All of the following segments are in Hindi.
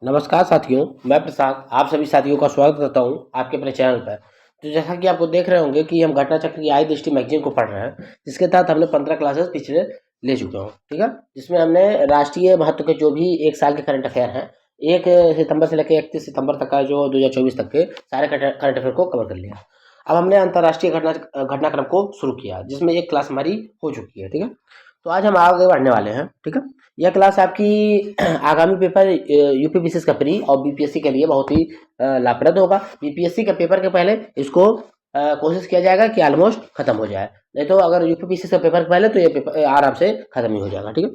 नमस्कार साथियों, मैं प्रसाद आप सभी साथियों का स्वागत करता हूं आपके अपने चैनल पर। तो जैसा कि आपको देख रहे होंगे कि हम घटना चक्र की आई दृष्टि मैगजीन को पढ़ रहे हैं, जिसके तहत हमने 15 क्लासेस पिछले ले चुके हूं। ठीक है, जिसमें हमने राष्ट्रीय महत्व के जो भी एक साल के करंट अफेयर हैं, 1 सितंबर से लेकर 31 सितंबर तक का जो 2024 तक के सारे करंट अफेयर को कवर कर लिया। अब हमने अंतर्राष्ट्रीय घटनाक्रम को शुरू किया, जिसमें एक क्लास हमारी हो चुकी है। ठीक है, तो आज हम आगे बढ़ने वाले हैं। ठीक है, यह क्लास आपकी आगामी पेपर यूपीपीसीएस का प्री और बीपीएससी के लिए बहुत ही लाभप्रद होगा। बीपीएससी के पेपर के पहले इसको कोशिश किया जाएगा कि ऑलमोस्ट खत्म हो जाए, नहीं तो अगर यूपीपीसीएस का पेपर के पहले तो ये पेपर आराम से खत्म ही हो जाएगा। ठीक है,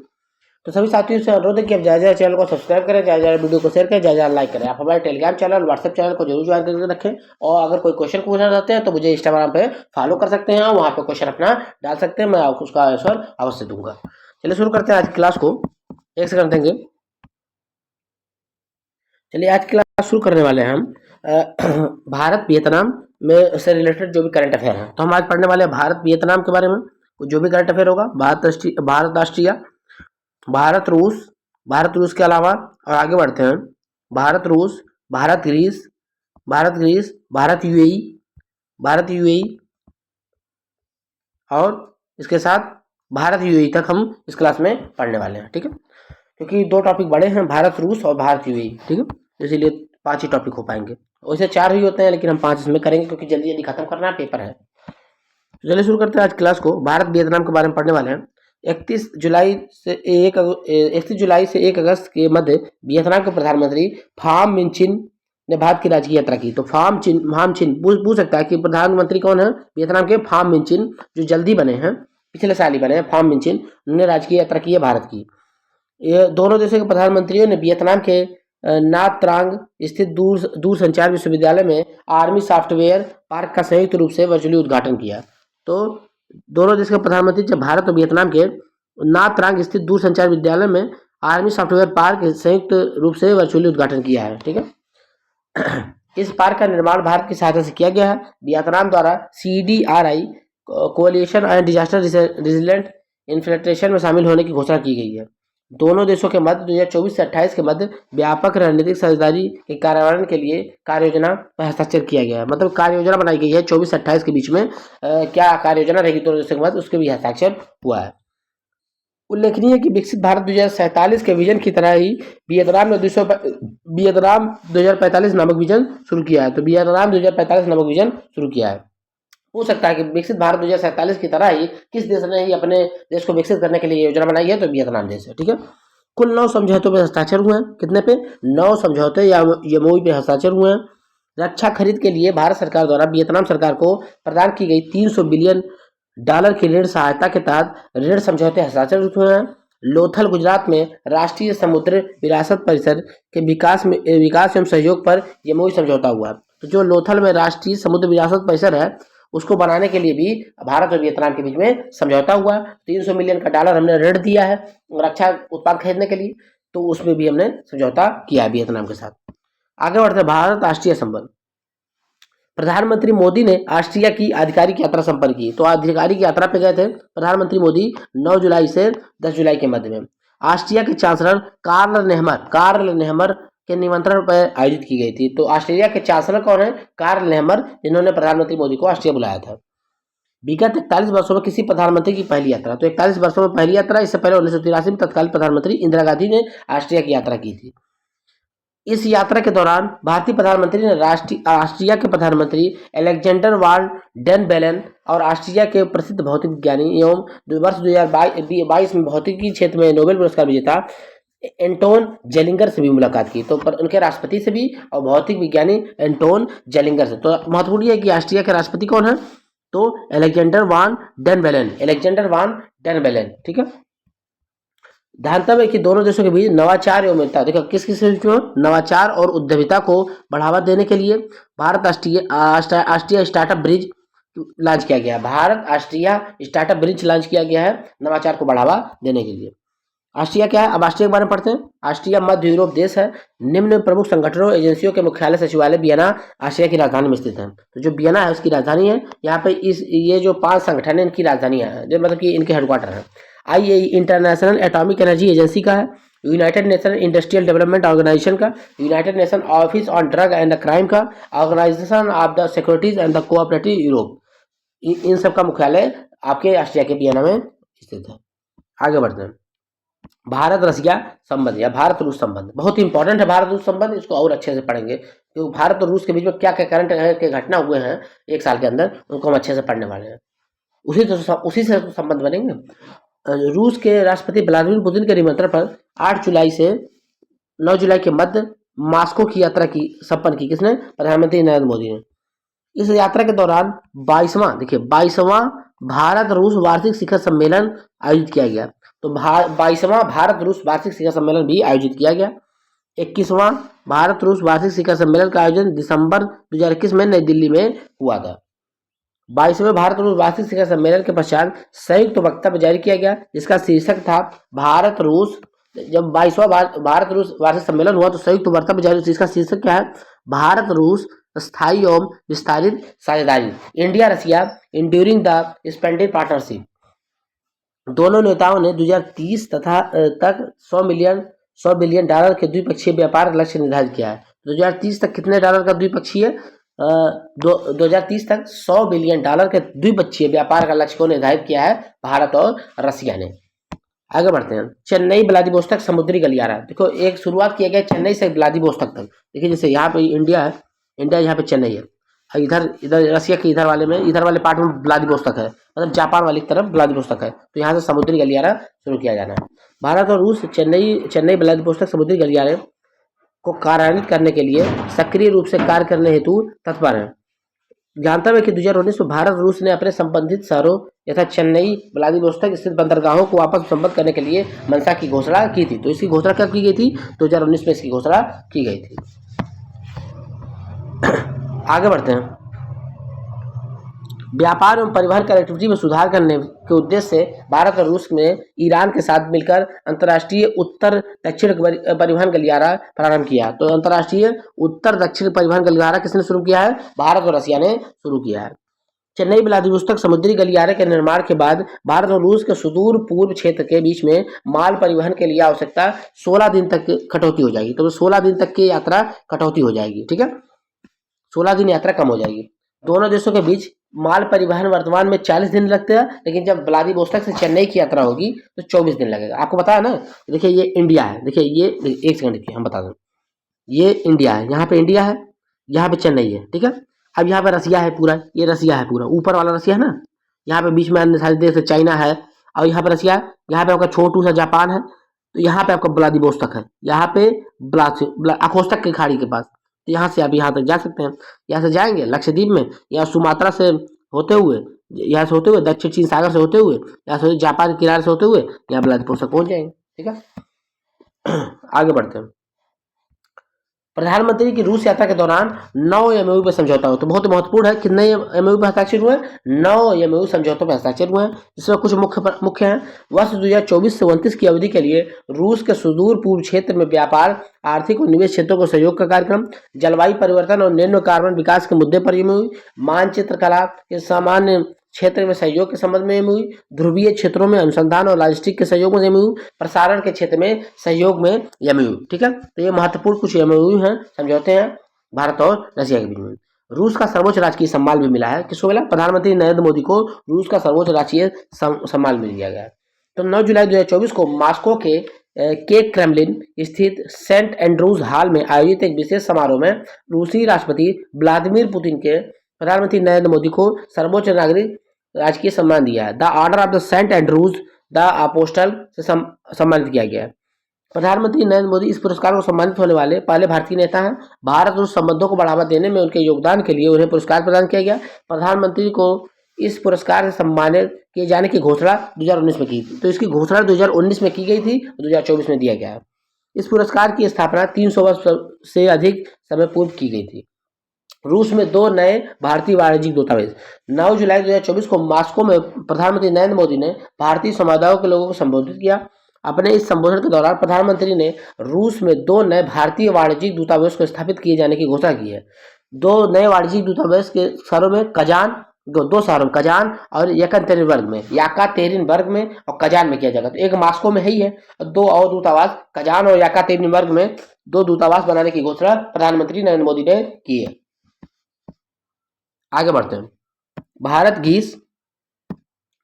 तो सभी साथियों से अनुरोध है कि आप ज़्यादा चैनल को सब्सक्राइब करें, ज़्यादा वीडियो को शेयर करें, ज़्यादा लाइक करें। आप हमारे टेलीग्राम चैनल, व्हाट्सएप चैनल को जरूर ज्वाइन करके रखें, और अगर कोई क्वेश्चन पूछना चाहते हैं तो मुझे इंस्टाग्राम पे फॉलो कर सकते हैं, वहाँ पे क्वेश्चन अपना डाल सकते हैं, मैं आपको उसका आंसर अवश्य दूंगा। चलिए शुरू करते हैं आज की क्लास को। एक सेकंड देंगे। चलिए आज की क्लास शुरू करने वाले हैं हम भारत वियतनाम में से रिलेटेड जो भी करंट अफेयर हैं। तो हम आज पढ़ने वाले हैं भारत वियतनाम के बारे में। जो भी करंट अफेयर होगा, भारत राष्ट्रीय, भारत रूस के अलावा, और आगे बढ़ते हैं, भारत रूस, भारत ग्रीस, भारत यूएई और इसके साथ भारत यूएई तक हम इस क्लास में पढ़ने वाले हैं। ठीक है, क्योंकि दो टॉपिक बड़े हैं, भारत रूस और भारत यूएई। ठीक है, इसीलिए 5 ही टॉपिक हो पाएंगे। वैसे 4 ही होते हैं, लेकिन हम 5 इसमें करेंगे क्योंकि जल्दी जल्दी खत्म करना पेपर है। तो चलिए शुरू करते हैं आज क्लास को। भारत वियतनाम के बारे में पढ़ने वाले हैं। 31 जुलाई से 1 अगस्त के मध्य वियतनाम के प्रधानमंत्री फाम मिनचिन ने भारत की राजकीय यात्रा की। तो फाम चिन पूछ सकता है कि प्रधानमंत्री कौन है? वियतनाम के फाम मिनचिन, जो जल्दी बने हैं, पिछले साल ही बने हैं। फाम मिनचिन ने राजकीय यात्रा की है भारत की। ये दोनों देशों के प्रधानमंत्रियों ने वियतनाम के नाथ त्रांग स्थित दूर संचार विश्वविद्यालय में आर्मी सॉफ्टवेयर पार्क का संयुक्त रूप से वर्चुअली उद्घाटन किया। तो दोनों देश के प्रधानमंत्री जब भारत और वियतनाम के नाथ त्रांग स्थित दूर संचार विद्यालय में आर्मी सॉफ्टवेयर पार्क संयुक्त रूप से वर्चुअली उद्घाटन किया है। ठीक है, इस पार्क का निर्माण भारत की सहायता से किया गया है। वियतनाम द्वारा CDRI coalition and disaster resilient infrastructure में शामिल होने की घोषणा की गई है। दोनों देशों के मध्य 2024 से 28 के मध्य व्यापक रणनीतिक साझेदारी के कार्यान्वयन के लिए कार्य योजना पर हस्ताक्षर किया गया है। मतलब कार्य योजना बनाई गई है 24 से 28 के बीच में। क्या कार्य योजना रहेगी दोनों देशों के मध्य, उसके भी हस्ताक्षर हुआ है। उल्लेखनीय है कि विकसित भारत 2047 के विजन की तरह ही वियतनाम ने 2045 नामक विजन शुरू किया है। तो वियतनाम 2045 नामक विजन शुरू किया है। हो सकता है कि विकसित भारत 2047 की तरह ही किस देश ने ही अपने देश को विकसित करने के लिए योजना बनाई है, तो वियतनाम देश है। ठीक है, कुल 9 समझौतों पे हस्ताक्षर हुए हैं। कितने पे? 9 समझौते या MOU पे हस्ताक्षर हुए हैं। रक्षा खरीद के लिए भारत सरकार द्वारा वियतनाम सरकार को प्रदान की गई $300 बिलियन की ऋण सहायता के तहत ऋण समझौते हस्ताक्षर हुए हैं। लोथल गुजरात में राष्ट्रीय समुद्र विरासत परिसर के विकास एवं सहयोग पर MOU समझौता हुआ। तो जो लोथल में राष्ट्रीय समुद्र विरासत परिसर है, उसको बनाने के लिए भी भारत और वियतनाम के बीच में समझौता हुआ। $300 मिलियन हमने ऋण दिया है रक्षा उत्पाद खरीदने के लिए, तो उसमें भी हमने समझौता किया है वियतनाम के साथ। आगे बढ़ते हैं, भारत राष्ट्रीय संबंध। प्रधानमंत्री मोदी ने ऑस्ट्रिया की आधिकारिक यात्रा संपन्न की। तो आधिकारिक यात्रा पे गए थे प्रधानमंत्री मोदी 9 जुलाई से 10 जुलाई के मध्य में। ऑस्ट्रिया के चांसलर कार्ल नेहमर के निमंत्रण पर आयोजित की गई थी। तो ऑस्ट्रेलिया के चांसलर कौन है? कार्ल नेहमर, जिन्होंने प्रधानमंत्री मोदी को ऑस्ट्रिया बुलाया था। विगत 41 वर्षों में किसी प्रधानमंत्री की पहली यात्रा। तो 41 वर्षों में पहली यात्रा। इससे पहले 1983 में तत्कालीन प्रधानमंत्री इंदिरा गांधी ने ऑस्ट्रिया की यात्रा की थी। इस यात्रा के दौरान भारतीय प्रधानमंत्री ने ऑस्ट्रिया के प्रधानमंत्री अलेक्जेंडर वान डेन बेलेन और ऑस्ट्रिया के प्रसिद्ध भौतिक विज्ञानी एवं वर्ष 2022 में भौतिकी क्षेत्र में नोबेल पुरस्कार विजेता एंटोन जेलिंगर से भी मुलाकात की। तो उनके राष्ट्रपति से भी और भौतिक विज्ञानी एंटोन जेलिंगर से। तो महत्वपूर्ण है कि ऑस्ट्रिया के राष्ट्रपति कौन है? तो अलेक्जेंडर वान डेन बेलेन। ठीक है, ध्यानतव्य है कि दोनों देशों के बीच नवाचार एवं मित्रता, देखो किस किस नवाचार और उद्यमिता को बढ़ावा देने के लिए Bharat Austria startup bridge launch किया गया। Bharat Austria startup bridge launch किया गया है नवाचार को बढ़ावा देने के लिए। ऑस्ट्रिया क्या है? अब ऑस्ट्रिया के बारे में पढ़ते हैं। ऑस्ट्रिया मध्य यूरोप देश है। निम्न प्रमुख संगठनों एजेंसियों के मुख्यालय सचिवालय वियना ऑस्ट्रिया की राजधानी में स्थित है। तो जो वियना है उसकी राजधानी है। यहाँ पे ये जो 5 संगठन है इनकी राजधानियाँ हैं, जो मतलब कि इनके हेडक्वार्टर हैं। IAEA international atomic energy agency का है। United Nation industrial development organisation का, United Nation office on drug and the crime का, organisation of the securities and the cooperative Europe, इन सब का मुख्यालय आपके ऑस्ट्रिया के वियना में स्थित है। आगे बढ़ते हैं। भारत रसिया संबंध या भारत रूस संबंध बहुत ही इंपॉर्टेंट है। भारत रूस संबंध इसको और अच्छे से पढ़ेंगे, क्योंकि भारत और रूस के बीच में क्या क्या करंट के घटना हुए हैं एक साल के अंदर, उनको हम अच्छे से पढ़ने वाले हैं। उसी से तो संबंध बनेंगे। रूस के राष्ट्रपति व्लादिमीर पुतिन के निमंत्रण पर 8 जुलाई से 9 जुलाई के मध्य मॉस्को की यात्रा की संपन्न की किसने? प्रधानमंत्री नरेंद्र मोदी ने। इस यात्रा के दौरान 22वां भारत रूस वार्षिक शिखर सम्मेलन आयोजित किया गया। तो 22वां भारत रूस वार्षिक शिखर सम्मेलन भी आयोजित किया गया। 21वां भारत रूस वार्षिक शिखर सम्मेलन का आयोजन दिसंबर 2021 में नई दिल्ली में हुआ था। 22वें भारत रूस वार्षिक शिखर सम्मेलन के पश्चात संयुक्त वक्तव्य जारी किया गया, जिसका शीर्षक था भारत रूस। जब 22वां भारत रूस वार्षिक सम्मेलन हुआ तो संयुक्त वक्तव्य जारी, जिसका शीर्षक क्या है? भारत रूस स्थायी एवं विस्तारित साझेदारी, India Russia enduring the expanded partnership. दोनों नेताओं ने 2030 तक 100 बिलियन डॉलर के द्विपक्षीय व्यापार लक्ष्य निर्धारित किया है। 2030 तक कितने डॉलर का द्विपक्षीय? 2030 तक 100 बिलियन डॉलर के द्विपक्षीय व्यापार का लक्ष्य को निर्धारित किया है भारत और रसिया ने। आगे बढ़ते हैं। चेन्नई व्लादिवोस्तोक समुद्री गलियारा, देखो एक शुरुआत किया गया चेन्नई से व्लादिवोस्तोक तक। देखिए जैसे यहाँ पे इंडिया है, इंडिया यहाँ पे चेन्नई है, इधर रसिया के इधर वाले पार्ट में व्लादिवोस्तोक है, मतलब जापान वाली तरफ व्लादिवोस्तोक है। तो यहाँ से समुद्री गलियारा शुरू किया जाना है। भारत और रूस चेन्नई व्लादिवोस्तोक समुद्री गलियारे को कार्यान्वित करने के लिए सक्रिय रूप से कार्य करने हेतु तत्पर है। जानता है कि 2019 में भारत रूस ने अपने संबंधित शहरों यथा चेन्नई व्लादिवोस्तोक स्थित बंदरगाहों को वापस संबद्ध करने के लिए मंशा की घोषणा की थी। तो इसकी घोषणा कब की गई थी? 2019 में इसकी घोषणा की गई थी। आगे बढ़ते हैं। व्यापार एवं परिवहन कनेक्टिविटी में सुधार करने के उद्देश्य से भारत और रूस में ईरान के साथ मिलकर अंतर्राष्ट्रीय उत्तर दक्षिण परिवहन गलियारा प्रारंभ किया। तो अंतर्राष्ट्रीय उत्तर दक्षिण परिवहन गलियारा किसने शुरू किया है? भारत और रसिया ने शुरू किया है। चेन्नई व्लादिवोस्तोक समुद्री गलियारे के निर्माण के बाद भारत और रूस के सुदूर पूर्व क्षेत्र के बीच में माल परिवहन के लिए आवश्यकता 16 दिन तक कटौती हो जाएगी। तो 16 दिन तक की यात्रा कटौती हो जाएगी, ठीक है, 16 दिन यात्रा कम हो जाएगी। दोनों देशों के बीच माल परिवहन वर्तमान में 40 दिन लगते हैं, लेकिन जब व्लादिवोस्तोक से चेन्नई की यात्रा होगी तो 24 दिन लगेगा। आपको पता है ना। देखिए ये इंडिया है, देखिए ये एक सेकंड देखिए हम बता दें, ये इंडिया है, यहाँ पे इंडिया है, यहाँ पे चेन्नई है, ठीक है। अब यहाँ पे रसिया है पूरा, ये रसिया है पूरा, ऊपर वाला रसिया है ना, यहाँ पे बीच में अन्य सारे देश चाइना है, और यहाँ पे रसिया, यहाँ पे आपका छोटू सा जापान है, तो यहाँ पे आपका व्लादिवोस्तोक है, यहाँ पे अखोस्तक की खाड़ी के पास। तो यहाँ से आप यहाँ तक जा सकते हैं। यहाँ से जाएंगे लक्षद्वीप में, यहाँ सुमात्रा से होते हुए, यहाँ से होते हुए दक्षिण चीन सागर से होते हुए, यहाँ से जापान के किनारे से होते हुए यहाँ व्लादिवोस्तोक पहुंच जाएंगे, ठीक है। आगे बढ़ते हैं। प्रधानमंत्री की रूस यात्रा के दौरान 9 एमओयू पर समझौता हुआ। तो बहुत महत्वपूर्ण है, कितने एमओयू पर हस्ताक्षर हुए? 9 एमओयू समझौतों पर हस्ताक्षर हुए हैं, जिसमें कुछ मुख्य हैं। वर्ष 2024 से 29 की अवधि के लिए रूस के सुदूर पूर्व क्षेत्र में व्यापार, आर्थिक और निवेश क्षेत्रों को सहयोग का कार्यक्रम, जलवायु परिवर्तन और नैनो कार्बन विकास के मुद्दे पर एमओयू, मानचित्र कला के सामान्य क्षेत्र में सहयोग के संबंध में एमओयू, ध्रुवीय क्षेत्रों में अनुसंधान और लॉजिस्टिक के सहयोग में एमओयू, प्रसारण के क्षेत्र में सहयोग में एमओयू, ठीक है। तो ये महत्वपूर्ण कुछ एमओयू हैं, समझौते हैं भारत और रसिया के बीच में। रूस का सर्वोच्च राजकीय सम्मान भी मिला है, किसको मिला? प्रधानमंत्री नरेंद्र मोदी को रूस का सर्वोच्च राजकीय सम्मान मिल गया है। तो 9 जुलाई 2024 को मॉस्को के क्रेमलिन स्थित सेंट एंड्रूज हॉल में आयोजित एक विशेष समारोह में रूसी राष्ट्रपति व्लादिमीर पुतिन के प्रधानमंत्री नरेंद्र मोदी को सर्वोच्च नागरिक राजकीय सम्मान दिया है। The order of the Saint Andrews the apostle से सम्मानित किया गया है। प्रधानमंत्री नरेंद्र मोदी इस पुरस्कार को सम्मानित होने वाले पहले भारतीय नेता हैं। भारत रूस संबंधों को बढ़ावा देने में उनके योगदान के लिए उन्हें पुरस्कार प्रदान किया गया। प्रधानमंत्री को इस पुरस्कार से सम्मानित किए जाने की घोषणा 2019 में की थी। तो इसकी घोषणा 2019 में की गई थी, 2024 में दिया गया है। इस पुरस्कार की स्थापना 300 वर्ष से अधिक समय पूर्व की गई थी। रूस में 2 नए भारतीय वाणिज्यिक दूतावास। 9 जुलाई 2024 को मॉस्को में प्रधानमंत्री नरेंद्र मोदी ने भारतीय समुदायों के लोगों को संबोधित किया। अपने इस संबोधन के दौरान प्रधानमंत्री ने रूस में 2 नए भारतीय वाणिज्यिक दूतावास को स्थापित किए जाने की घोषणा की है। 2 नए वाणिज्यिक दूतावास के शहरों में कजान दो शहरों कजान और याकातेरिनबर्ग में और कजान में किया जाएगा। तो एक मास्को में ही है और दो और दूतावास कजान और याकातेरिनबर्ग में दो दूतावास बनाने की घोषणा प्रधानमंत्री नरेंद्र मोदी ने की है। आगे बढ़ते हैं। भारत ग्रीस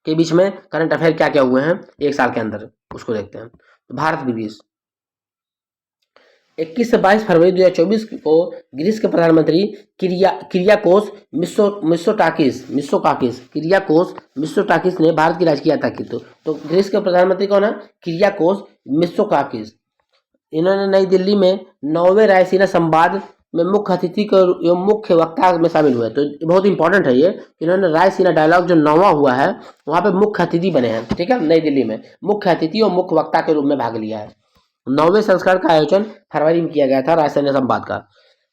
के बीच में करंट अफेयर क्या क्या हुए हैं एक साल के अंदर, उसको देखते हैं। भारत ग्रीस 21 से 22 फरवरी 2024 को ग्रीस के प्रधानमंत्री किरियाकोस मित्सोटाकिस ने भारत की राजकीय यात्रा की। तो ग्रीस के प्रधानमंत्री कौन है? Kyriakos Mitsotakis. इन्होंने नई दिल्ली में 9वें रायसीना संवाद में मुख्य अतिथि को मुख्य वक्ता में शामिल हुए। तो बहुत इंपॉर्टेंट है ये, इन्होंने रायसीना डायलॉग जो 9वां हुआ है वहाँ पे मुख्य अतिथि बने हैं, ठीक है, नई दिल्ली में मुख्य अतिथि और मुख्य वक्ता के रूप में भाग लिया है। 9वें संस्करण का आयोजन फरवरी में किया गया था रायसीना संवाद का।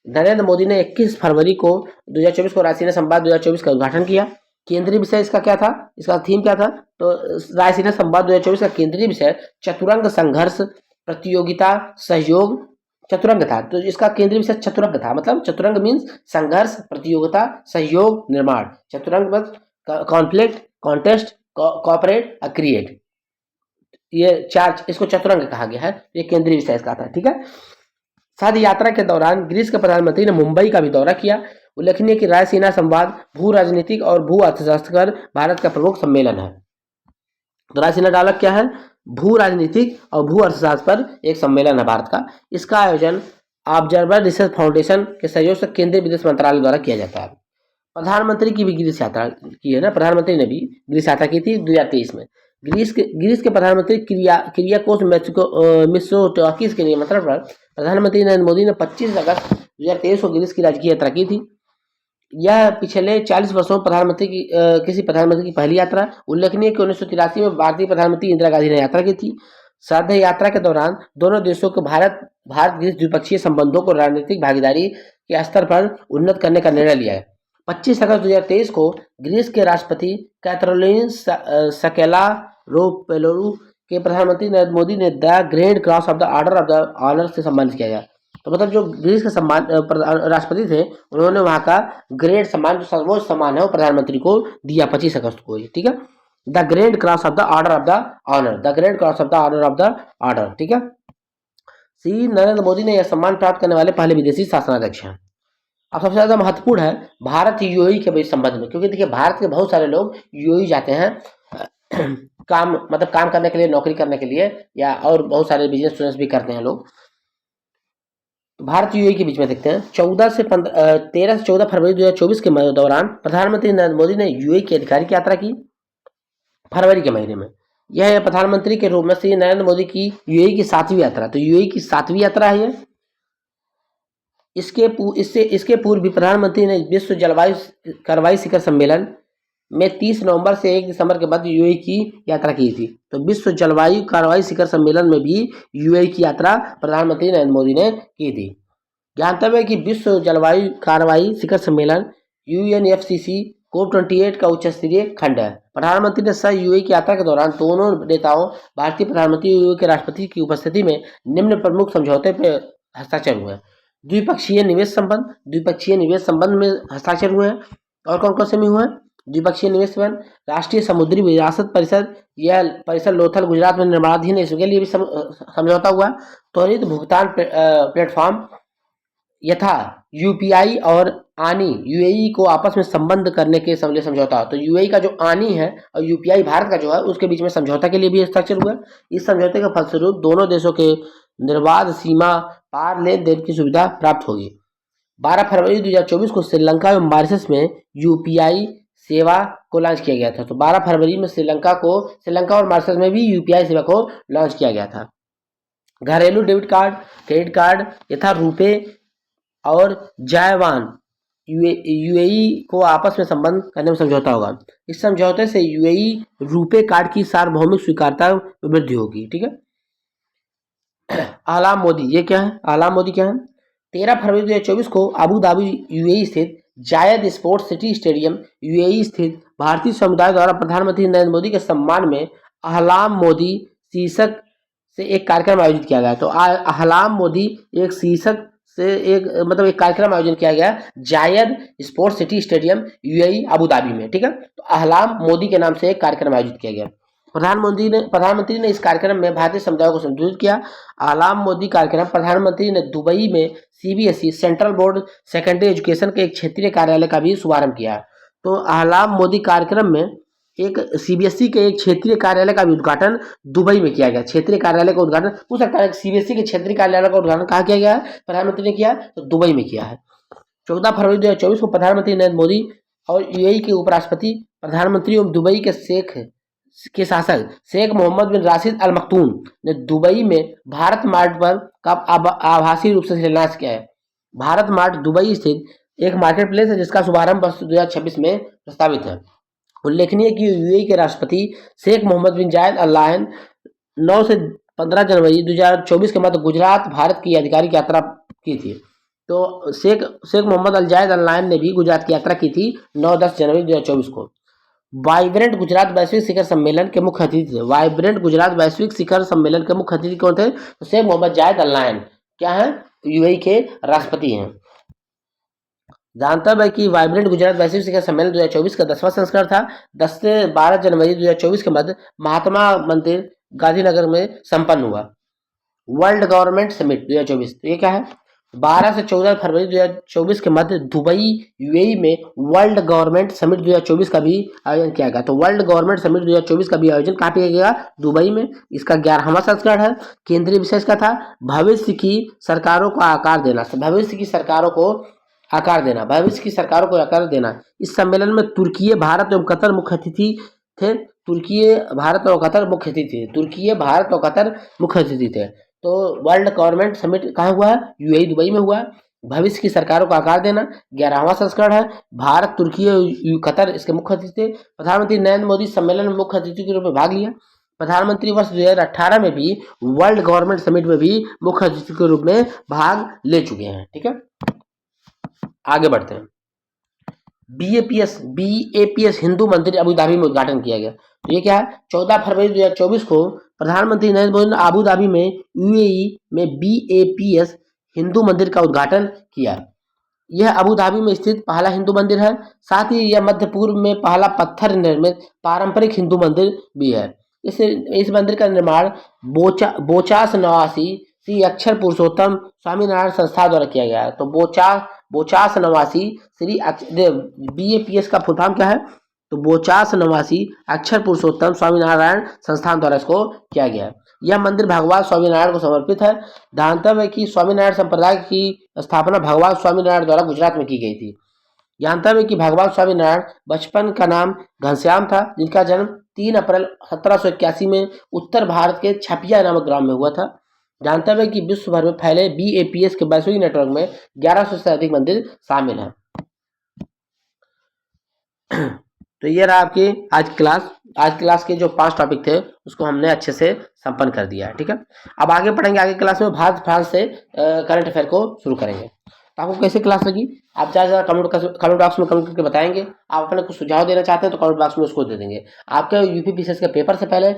नरेंद्र मोदी ने 21 फरवरी को 2024 को रायसीना संवाद 2024 का उद्घाटन किया। केंद्रीय विषय इसका क्या था, इसका थीम क्या था? तो रायसीना संवाद 2024 का केंद्रीय विषय चतुरंग संघर्ष प्रतियोगिता सहयोग चतुरंग था। तो इसका केंद्रीय विषय चतुरंग था, मतलब चतुरंग मीन्स संघर्ष प्रतियोगिता सहयोग निर्माण, चतुरंग मतलब कॉन्फ्लिक्ट कॉन्टेस्ट कोऑपरेट और क्रिएट, ये चार, इसको चतुरंग कहा गया है। ये केंद्रीय विषय इसका था, ठीक है। साथ ही यात्रा के दौरान ग्रीस के प्रधानमंत्री ने मुंबई का भी दौरा किया। उल्लेखनीय कि रायसीना संवाद भू राजनीतिक और भू अर्थशास्त्र पर भारत का प्रमुख सम्मेलन है। तो रायसीना डायलॉग क्या है? भू राजनीतिक और भू अर्थशास्त्र पर एक सम्मेलन है भारत का। इसका आयोजन ऑब्जर्वर रिसर्च फाउंडेशन के सहयोग से केंद्रीय विदेश मंत्रालय द्वारा किया जाता है। प्रधानमंत्री की भी ग्रीस यात्रा की है ना, प्रधानमंत्री ने भी ग्रीस यात्रा की थी 2023 में। ग्रीस के प्रधानमंत्री किरियाकोस मित्सोटाकिस के निमंत्रण पर प्रधानमंत्री नरेंद्र मोदी ने 25 अगस्त 2023 को ग्रीस की राजकीय यात्रा की थी। यह पिछले 40 वर्षों में किसी प्रधानमंत्री की पहली यात्रा। उल्लेखनीय कि 1983 में भारतीय प्रधानमंत्री इंदिरा गांधी ने यात्रा की थी। साथ ही यात्रा के दौरान दोनों देशों को भारत ग्रीस द्विपक्षीय संबंधों को रणनीतिक भागीदारी के स्तर पर उन्नत करने का निर्णय लिया है। 25 अगस्त 2023 को ग्रीस के राष्ट्रपति कैथरीन सकेलारोपोulou के प्रधानमंत्री नरेंद्र मोदी ने the grand cross of the order of the honour से सम्मानित किया गया। तो मतलब जो ग्रीस के राष्ट्रपति थे उन्होंने वहाँ का ग्रेड सम्मान, जो सर्वोच्च सम्मान है, वो प्रधानमंत्री को दिया 25 अगस्त को, ठीक है। The grand cross of the order of the honour, the grand cross of the order of the order, ठीक है। श्री नरेंद्र मोदी ने यह सम्मान प्राप्त करने वाले पहले विदेशी शासनाध्यक्ष हैं। अब सबसे ज्यादा महत्वपूर्ण है भारत यूएई के बीच संबंध में, क्योंकि देखिए भारत के बहुत सारे लोग यूएई जाते हैं काम करने के लिए, नौकरी करने के लिए, या और बहुत सारे बिजनेस भी करते हैं लोग। भारत यूएई के बीच में देखते हैं। 13 से 14 फरवरी 2024 के दौरान प्रधानमंत्री नरेंद्र मोदी ने यूएई की आधिकारिक यात्रा की फरवरी के महीने में। यह प्रधानमंत्री के रूप में श्री नरेंद्र मोदी की यूएई की 7वीं यात्रा। तो यूएई की 7वीं यात्रा है ये। इसके पूर्व भी प्रधानमंत्री ने विश्व जलवायु कार्रवाई शिखर सम्मेलन में 30 नवंबर से 1 दिसंबर के बाद यूएई की यात्रा की थी। तो विश्व जलवायु कार्रवाई शिखर सम्मेलन में भी यूएई की यात्रा प्रधानमंत्री नरेंद्र मोदी ने की थी। ज्ञातव्य है कि विश्व जलवायु कार्रवाई शिखर सम्मेलन UNFCCC COP28 का उच्च स्तरीय खंड है। प्रधानमंत्री ने सह यूएई की यात्रा के दौरान दोनों नेताओं भारतीय प्रधानमंत्री यूएई के राष्ट्रपति की उपस्थिति में निम्न प्रमुख समझौते पर हस्ताक्षर हुए। द्विपक्षीय निवेश संबंध में हस्ताक्षर हुए हैं। और कौन कौन से में हुए हैं? द्विपक्षीय निवेश संबंध, राष्ट्रीय समुद्री विरासत परिषद, यह परिसर लोथल गुजरात में निर्माणाधीन है, इसके लिए भी समझौता हुआ। त्वरित भुगतान प्लेटफॉर्म यथा यूपीआई और आनी यूएई को आपस में संबंध करने के लिए समझौता। तो यूएई का जो आनी है और यूपीआई भारत का जो है, उसके बीच में समझौता के लिए भी हस्ताक्षर हुआ। इस समझौते के फलस्वरूप दोनों देशों के निर्बाध सीमा पार लेन देन की सुविधा प्राप्त होगी। 12 फरवरी 2024 को श्रीलंका एवं मॉरिशस में यूपीआई सेवा को लॉन्च किया गया था। तो 12 फरवरी में श्रीलंका और मॉरिशस में भी यूपीआई सेवा को लॉन्च किया गया था। घरेलू डेबिट कार्ड, क्रेडिट कार्ड यथा रुपे और जायवान यूएई को आपस में संबंध करने में समझौता होगा। इस समझौते से यूएई रुपे कार्ड की सार्वभौमिक स्वीकार्यता में वृद्धि होगी, ठीक है। आलाम मोदी, ये क्या है? आलाम मोदी क्या है? 13 फरवरी 2024 को अबू धाबी यूएई स्थित जायद स्पोर्ट्स सिटी स्टेडियम यूएई स्थित भारतीय समुदाय द्वारा प्रधानमंत्री नरेंद्र मोदी के सम्मान में अहलाम मोदी शीर्षक से एक कार्यक्रम आयोजित किया गया। तो अहलाम मोदी एक शीर्षक से एक मतलब एक कार्यक्रम आयोजन किया गया जायद sports city stadium UAE Abu Dhabi में, ठीक है। तो अहलाम मोदी के नाम से एक कार्यक्रम आयोजित किया गया। प्रधानमंत्री ने इस कार्यक्रम में भारतीय समुदाय को संबोधित किया। अहलाम मोदी कार्यक्रम प्रधानमंत्री ने दुबई में CBSE central board secondary education के एक क्षेत्रीय कार्यालय का भी शुभारंभ किया। तो अहलाम मोदी कार्यक्रम में एक सीबीएसई के एक क्षेत्रीय कार्यालय का भी उद्घाटन दुबई में किया गया। क्षेत्रीय कार्यालय का उद्घाटन हो सकता है सीबीएसई के क्षेत्रीय कार्यालय का उद्घाटन कहाँ किया गया है, प्रधानमंत्री ने किया तो दुबई में किया है। 14 फरवरी 2024 को प्रधानमंत्री नरेंद्र मोदी और यूएई के उपराष्ट्रपति प्रधानमंत्री एवं दुबई के शासक शेख मोहम्मद बिन राशिद अल मखतूम ने दुबई में भारत मार्ट पर का आभासी रूप से शिलान्यास किया है। भारत मार्ट दुबई स्थित एक मार्केट प्लेस है जिसका शुभारंभ वर्ष 2026 में प्रस्तावित है। उल्लेखनीय कि यूएई के राष्ट्रपति शेख मोहम्मद बिन जायद अल नाहयान 9 से 15 जनवरी 2024 के मध्य गुजरात भारत की आधिकारिक यात्रा की थी। तो शेख मोहम्मद अल जायद अल नाहयान ने भी गुजरात की यात्रा की थी 9-10 जनवरी 2024 को। वाइब्रेंट गुजरात वैश्विक शिखर सम्मेलन के मुख्य अतिथि थे। वाइब्रेंट गुजरात वैश्विक शिखर सम्मेलन के मुख्य अतिथि कौन थे? तो शेख मोहम्मद जायद अल नाहयान क्या है, यूएई के राष्ट्रपति हैं। जानता है कि वाइब्रेंट गुजरात वैश्विक शिखर सम्मेलन 2024 का 10वां संस्करण था। 10 से 12 जनवरी 2024 के मध्य महात्मा मंदिर गांधीनगर में संपन्न हुआ। वर्ल्ड गवर्नमेंट समिट 2024, तो ये क्या है? 12 से 14 फरवरी 2024 के मध्य दुबई यूएई में वर्ल्ड गवर्नमेंट समिट 2024 का भी आयोजन किया गया। तो वर्ल्ड गवर्नमेंट समिट 2024 का भी आयोजन कहाँ पे किया गया? दुबई में। इसका 11वां संस्करण है। केंद्रीय विषय इसका था भविष्य की सरकारों को आकार देना। भविष्य की सरकारों को आकार देना। इस सम्मेलन में तुर्की, भारत एवं कतर मुख्य अतिथि थे। तुर्की, भारत और कतर मुख्य अतिथि थे। तो वर्ल्ड गवर्नमेंट समिट कहाँ हुआ है? यूएई दुबई में हुआ। भविष्य की सरकारों को आकार देना 11वां संस्करण है। भारत, तुर्की, कतर इसके मुख्य अतिथि थे। प्रधानमंत्री नरेंद्र मोदी सम्मेलन में मुख्य अतिथि के रूप में भाग लिया। प्रधानमंत्री वर्ष 2018 में भी वर्ल्ड गवर्नमेंट समिट में भी मुख्य अतिथि के रूप में भाग ले चुके हैं। ठीक है, आगे बढ़ते हैं। बीएपीएस हिंदू मंदिर अबू धाबी में उद्घाटन किया गया। तो ये क्या है? 14 फरवरी 2024 को प्रधानमंत्री नरेंद्र मोदी ने अबू धाबी में यूएई में बीएपीएस हिंदू मंदिर का उद्घाटन किया। यह अबू धाबी में स्थित पहला हिंदू मंदिर है। साथ ही यह मध्य पूर्व में पहला पत्थर निर्मित पारंपरिक हिंदू मंदिर भी है। इस मंदिर का निर्माण बोचास नवासी श्री अक्षर पुरुषोत्तम स्वामीनारायण संस्था द्वारा किया गया है। तो बोचास नवासी श्री बीएपीएस का फुल फॉर्म क्या है? तो बोचास नवासी अक्षर पुरुषोत्तम स्वामीनारायण संस्थान द्वारा इसको किया गया है। यह मंदिर भगवान स्वामीनारायण को समर्पित है। ध्यानतव्य है कि स्वामीनारायण संप्रदाय की स्थापना भगवान स्वामीनारायण द्वारा गुजरात में की गई थी। ध्यानतव्य है कि भगवान स्वामीनारायण बचपन का नाम घनश्याम था, जिनका जन्म 3 अप्रैल 1781 में उत्तर भारत के छपिया नामक ग्राम में हुआ था। जानते हैं कि विश्व भर में फैले बीएपीएस के वैश्विक नेटवर्क में 1100 से अधिक मंदिर शामिल हैं। तो ये रहा आपकी आज क्लास के जो 5 टॉपिक थे उसको हमने अच्छे से संपन्न कर दिया है। ठीक है, अब आगे पढ़ेंगे। आगे क्लास में भारत फ्रांस से करंट अफेयर को शुरू करेंगे। तो आपको कैसे क्लास लगी आप ज़्यादा कमेंट बॉक्स में कमेंट करके बताएंगे। आप अपने कुछ सुझाव देना चाहते हैं तो कमेंट बॉक्स में उसको दे देंगे। आपके यूपीपीसीएस के पेपर से पहले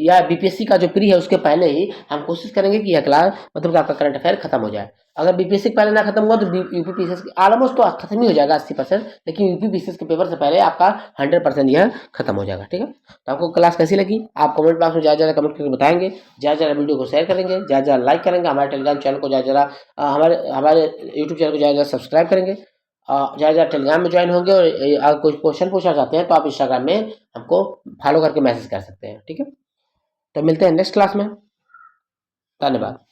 या बीपीएससी का जो प्री है उसके पहले ही हम कोशिश करेंगे कि यह क्लास मतलब कि आपका करंट अफेयर खत्म हो जाए। अगर बीपीएससी पहले ना खत्म हुआ तो यूपीपीसीएस ऑलमोस्ट तो खत्म ही हो जाएगा 80%, लेकिन यूपीपीसीएस के पेपर से पहले आपका 100% यह खत्म हो जाएगा। ठीक है, तो आपको क्लास कैसी लगी आप कमेंट बॉक्स में ज़्यादा कमेंट करके बताएंगे। ज़्यादा वीडियो को शेयर करेंगे, ज़्यादा लाइक करेंगे, हमारे टेलीग्राम चैनल को ज़्यादा हमारे यूट्यूब चैनल को ज़्यादा सब्सक्राइब करेंगे, ज़्यादा टेलीग्राम में ज्वाइन होंगे। और अगर कोई क्वेश्चन पूछना चाहते हैं तो आप इंस्टाग्राम में हमको फॉलो करके मैसेज कर सकते हैं। ठीक है, तो मिलते हैं नेक्स्ट क्लास में। धन्यवाद।